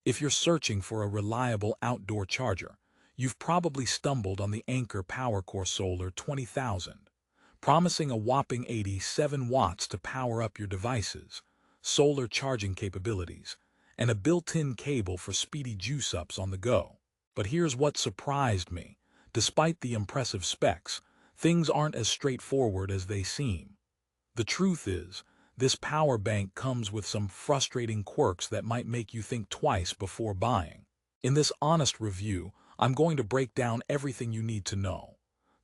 If you're searching for a reliable outdoor charger, you've probably stumbled on the Anker PowerCore Solar 20,000, promising a whopping 87 watts to power up your devices, solar charging capabilities, and a built-in cable for speedy juice-ups on the go. But here's what surprised me. Despite the impressive specs, things aren't as straightforward as they seem. The truth is, this power bank comes with some frustrating quirks that might make you think twice before buying. In this honest review, I'm going to break down everything you need to know.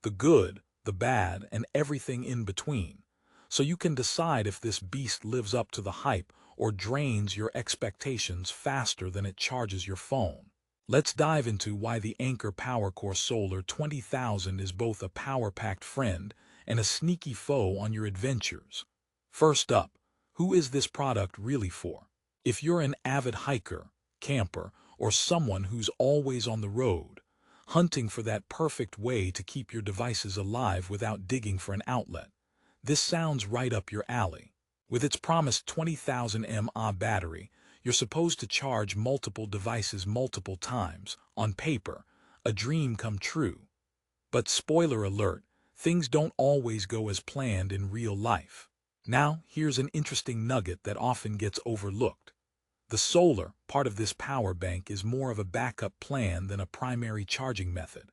The good, the bad, and everything in between. So you can decide if this beast lives up to the hype or drains your expectations faster than it charges your phone. Let's dive into why the Anker PowerCore Solar 20,000 is both a power-packed friend and a sneaky foe on your adventures. First up, who is this product really for? If you're an avid hiker, camper, or someone who's always on the road, hunting for that perfect way to keep your devices alive without digging for an outlet, this sounds right up your alley. With its promised 20,000 mAh battery, you're supposed to charge multiple devices multiple times. On paper, a dream come true. But spoiler alert, things don't always go as planned in real life. Now, here's an interesting nugget that often gets overlooked. The solar part of this power bank is more of a backup plan than a primary charging method.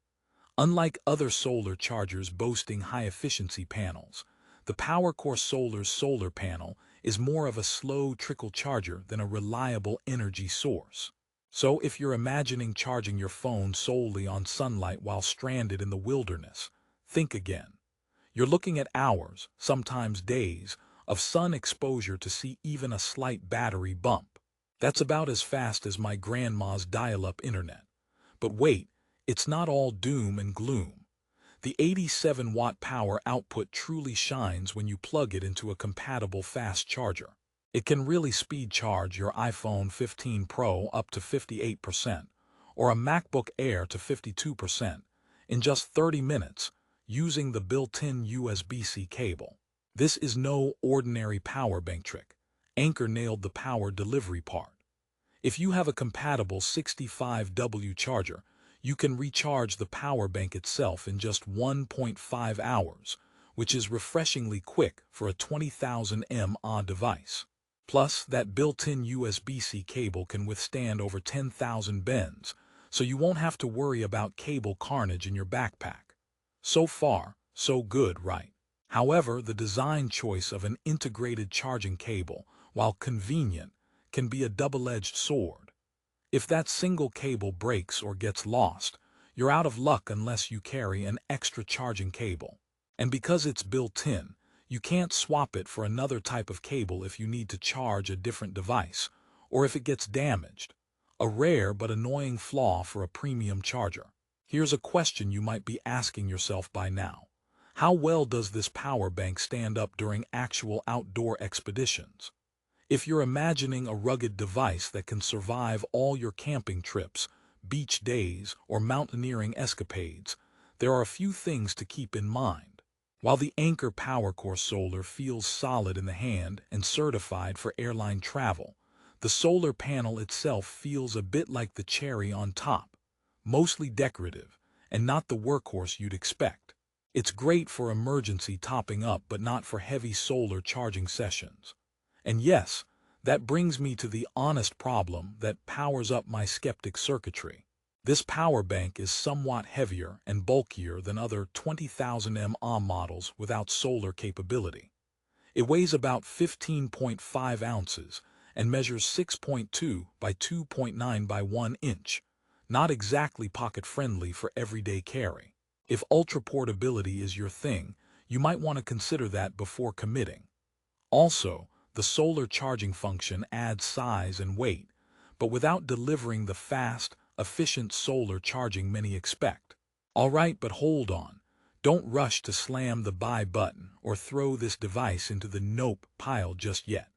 Unlike other solar chargers boasting high-efficiency panels, the PowerCore Solar's solar panel is more of a slow trickle charger than a reliable energy source. So if you're imagining charging your phone solely on sunlight while stranded in the wilderness, think again. You're looking at hours, sometimes days, of sun exposure to see even a slight battery bump. That's about as fast as my grandma's dial-up internet. But wait, it's not all doom and gloom. The 87-watt power output truly shines when you plug it into a compatible fast charger. It can really speed charge your iPhone 15 Pro up to 58%, or a MacBook Air to 52%, in just 30 minutes, using the built-in USB-C cable. This is no ordinary power bank trick. Anker nailed the power delivery part. If you have a compatible 65W charger, you can recharge the power bank itself in just 1.5 hours, which is refreshingly quick for a 20,000 mAh device. Plus, that built-in USB-C cable can withstand over 10,000 bends, so you won't have to worry about cable carnage in your backpack. So far, so good, right? However, the design choice of an integrated charging cable, while convenient, can be a double-edged sword. If that single cable breaks or gets lost, you're out of luck unless you carry an extra charging cable. And because it's built-in, you can't swap it for another type of cable if you need to charge a different device, or if it gets damaged. A rare but annoying flaw for a premium charger. Here's a question you might be asking yourself by now. How well does this power bank stand up during actual outdoor expeditions? If you're imagining a rugged device that can survive all your camping trips, beach days, or mountaineering escapades, there are a few things to keep in mind. While the Anker PowerCore Solar feels solid in the hand and certified for airline travel, the solar panel itself feels a bit like the cherry on top, mostly decorative, and not the workhorse you'd expect. It's great for emergency topping up but not for heavy solar charging sessions. And yes, that brings me to the honest problem that powers up my skeptic circuitry. This power bank is somewhat heavier and bulkier than other 20,000 mAh models without solar capability. It weighs about 15.5 ounces and measures 6.2 by 2.9 by 1 inch, not exactly pocket-friendly for everyday carry. If ultra-portability is your thing, you might want to consider that before committing. Also, the solar charging function adds size and weight, but without delivering the fast, efficient solar charging many expect. Alright, but hold on. Don't rush to slam the buy button or throw this device into the nope pile just yet.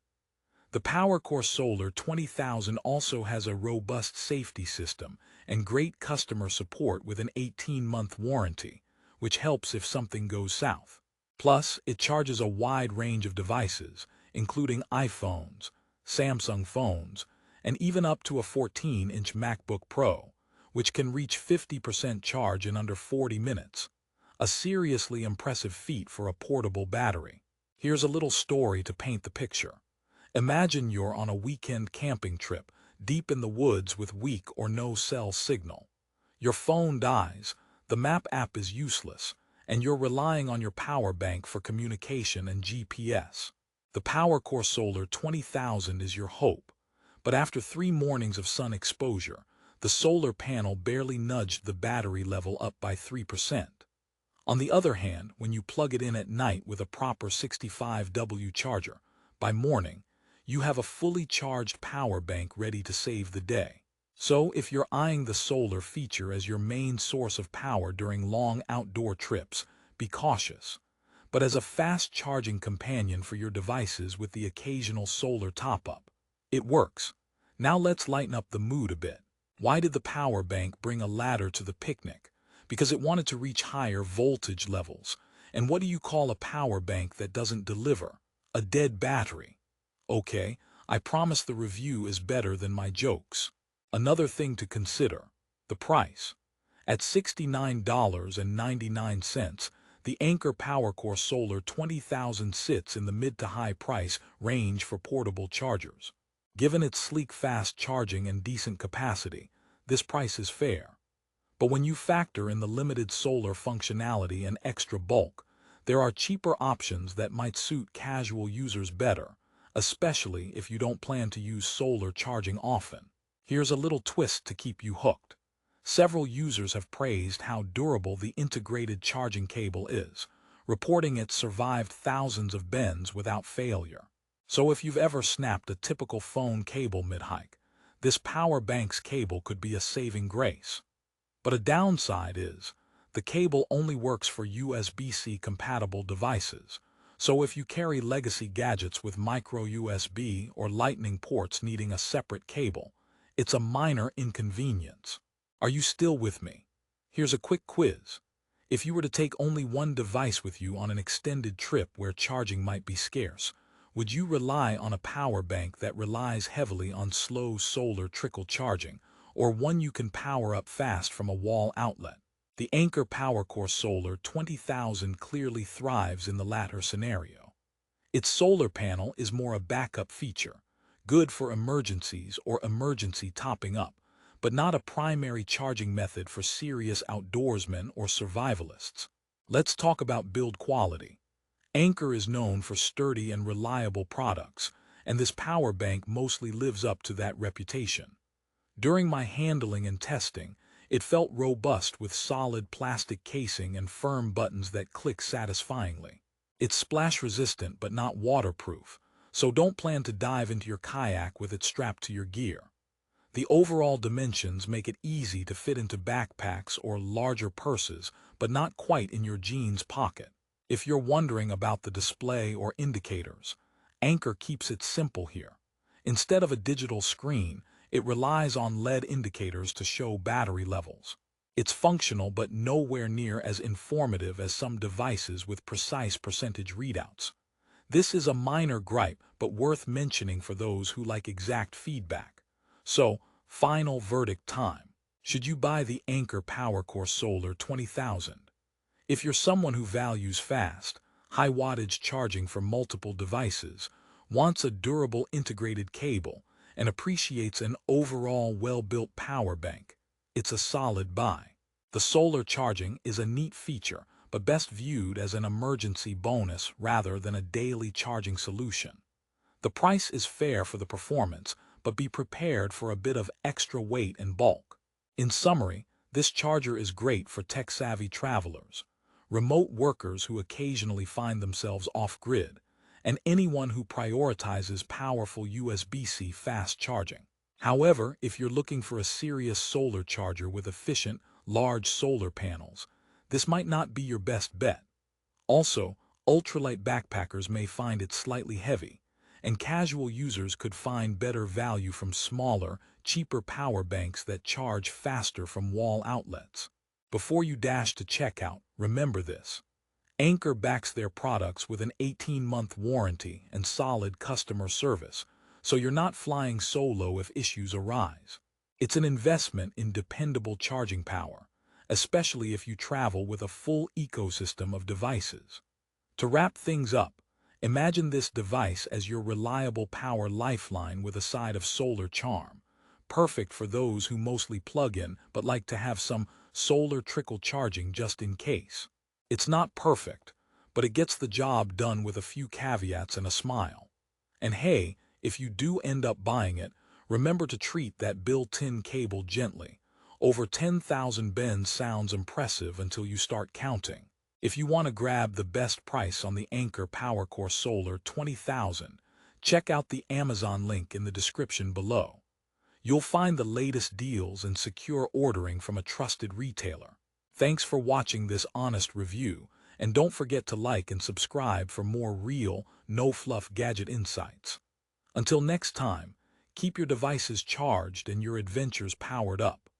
The PowerCore Solar 20,000 also has a robust safety system and great customer support with an 18-month warranty, which helps if something goes south. Plus, it charges a wide range of devices, including iPhones, Samsung phones, and even up to a 14-inch MacBook Pro, which can reach 50% charge in under 40 minutes. A seriously impressive feat for a portable battery. Here's a little story to paint the picture. Imagine you're on a weekend camping trip, deep in the woods with weak or no cell signal. Your phone dies, the map app is useless, and you're relying on your power bank for communication and GPS. The PowerCore Solar 20,000 is your hope, but after 3 mornings of sun exposure, the solar panel barely nudged the battery level up by 3%. On the other hand, when you plug it in at night with a proper 65W charger, by morning, you have a fully charged power bank ready to save the day. So if you're eyeing the solar feature as your main source of power during long outdoor trips, be cautious. But as a fast-charging companion for your devices with the occasional solar top-up, it works. Now let's lighten up the mood a bit. Why did the power bank bring a ladder to the picnic? Because it wanted to reach higher voltage levels. And what do you call a power bank that doesn't deliver? A dead battery. Okay, I promise the review is better than my jokes. Another thing to consider, the price. At $69.99, the Anker PowerCore Solar 20,000 sits in the mid to high price range for portable chargers. Given its sleek fast charging and decent capacity, this price is fair. But when you factor in the limited solar functionality and extra bulk, there are cheaper options that might suit casual users better, especially if you don't plan to use solar charging often. Here's a little twist to keep you hooked. Several users have praised how durable the integrated charging cable is, reporting it survived thousands of bends without failure. So if you've ever snapped a typical phone cable mid-hike, this power bank's cable could be a saving grace. But a downside is, the cable only works for USB-C compatible devices, so if you carry legacy gadgets with micro USB or Lightning ports needing a separate cable, it's a minor inconvenience. Are you still with me? Here's a quick quiz. If you were to take only one device with you on an extended trip where charging might be scarce, would you rely on a power bank that relies heavily on slow solar trickle charging, or one you can power up fast from a wall outlet? The Anker PowerCore Solar 20,000 clearly thrives in the latter scenario. Its solar panel is more a backup feature, good for emergencies or emergency topping up, but not a primary charging method for serious outdoorsmen or survivalists. Let's talk about build quality. Anker is known for sturdy and reliable products, and this power bank mostly lives up to that reputation. During my handling and testing, it felt robust with solid plastic casing and firm buttons that click satisfyingly. It's splash-resistant but not waterproof, so don't plan to dive into your kayak with it strapped to your gear. The overall dimensions make it easy to fit into backpacks or larger purses, but not quite in your jeans pocket. If you're wondering about the display or indicators, Anker keeps it simple here. Instead of a digital screen, it relies on LED indicators to show battery levels. It's functional but nowhere near as informative as some devices with precise percentage readouts. This is a minor gripe but worth mentioning for those who like exact feedback. So, final verdict time. Should you buy the Anker PowerCore Solar 20,000? If you're someone who values fast, high-wattage charging for multiple devices, wants a durable integrated cable, and appreciates an overall well-built power bank, it's a solid buy. The solar charging is a neat feature, but best viewed as an emergency bonus rather than a daily charging solution. The price is fair for the performance, but be prepared for a bit of extra weight and bulk. In summary, this charger is great for tech-savvy travelers, remote workers who occasionally find themselves off-grid, and anyone who prioritizes powerful USB-C fast charging. However, if you're looking for a serious solar charger with efficient, large solar panels, this might not be your best bet. Also, ultralight backpackers may find it slightly heavy, and casual users could find better value from smaller, cheaper power banks that charge faster from wall outlets. Before you dash to checkout, remember this. Anker backs their products with an 18-month warranty and solid customer service, so you're not flying solo if issues arise. It's an investment in dependable charging power, especially if you travel with a full ecosystem of devices. To wrap things up, imagine this device as your reliable power lifeline with a side of solar charm, perfect for those who mostly plug in but like to have some solar trickle charging just in case. It's not perfect, but it gets the job done with a few caveats and a smile. And hey, if you do end up buying it, remember to treat that built-in cable gently. Over 10,000 bends sounds impressive until you start counting. If you want to grab the best price on the Anker PowerCore Solar 20,000, check out the Amazon link in the description below. You'll find the latest deals and secure ordering from a trusted retailer. Thanks for watching this honest review, and don't forget to like and subscribe for more real, no-fluff gadget insights. Until next time, keep your devices charged and your adventures powered up.